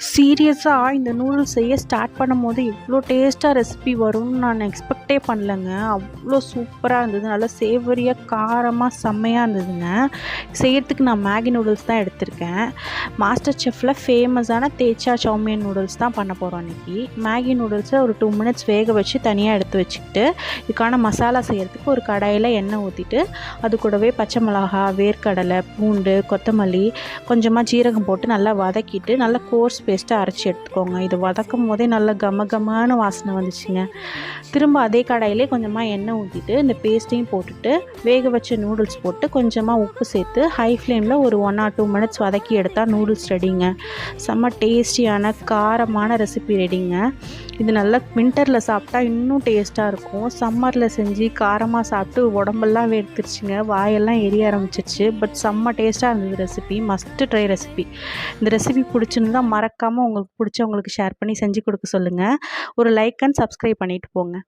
சீரியஸா இந்த நூடுல்ஸ் செய்ய ஸ்டார்ட் பண்ணும்போது இவ்வளோ டேஸ்ட்டாக ரெசிபி வரும்னு நான் எக்ஸ்பெக்டே பண்ணலங்க. அவ்வளோ சூப்பராக இருந்தது. நல்லா சேவரியாக, காரமாக, செம்மையாக இருந்ததுங்க. செய்யறதுக்கு நான் மேகி நூடுல்ஸ் தான் எடுத்திருக்கேன். மாஸ்டர் செஃப்பில் ஃபேமஸான தேச்சா சௌமியன் நூடுல்ஸ் தான் பண்ண போகிறோம் இன்றைக்கி. மேகி நூடுல்ஸை ஒரு 2 மினிட்ஸ் வேக வச்சு தனியாக எடுத்து வச்சுக்கிட்டு, இதுக்கான மசாலா செய்கிறதுக்கு ஒரு கடாயில் எண்ணெய் ஊற்றிட்டு, அது கூடவே பச்சை மிளகா, வேர்க்கடலை, பூண்டு, கொத்தமல்லி, கொஞ்சமாக ஜீரகம் போட்டு நல்லா வதக்கிட்டு நல்லா கோர்ஸ் பேஸ்ட்டாக அரைச்சி எடுத்துக்கோங்க. இது வதக்கும் போதே நல்லா கமகமான வாசனை வந்துச்சுங்க. திரும்ப அதே கடாயிலே கொஞ்சமாக எண்ணெய் ஊற்றிட்டு இந்த பேஸ்ட்டையும் போட்டுட்டு வேக வச்ச நூடுல்ஸ் போட்டு கொஞ்சமாக உப்பு சேர்த்து ஹை ஃப்ளேமில் ஒரு 1 or 2 மினிட்ஸ் வதக்கி எடுத்தால் நூடுல்ஸ் ரெடிங்க. செம்ம டேஸ்டியான காரமான ரெசிபி ரெடிங்க. இது நல்லா வின்டரில் சாப்பிட்டா இன்னும் டேஸ்ட்டாக இருக்கும். சம்மரில் செஞ்சு காரமாக சாப்பிட்டு உடம்பெல்லாம் வேர்த்துருச்சுங்க, வாயெல்லாம் எரிய ஆரம்பிச்சிருச்சு. பட் செம்ம டேஸ்ட்டாக இருந்தது ரெசிபி. Must try recipe. இந்த ரெசிபி பிடிச்சிருந்தா மறக்காமல் உங்களுக்கு பிடிச்சவங்களுக்கு ஷேர் பண்ணி செஞ்சு கொடுக்க சொல்லுங்கள். ஒரு லைக் அண்ட் சப்ஸ்கிரைப் பண்ணிவிட்டு போங்க.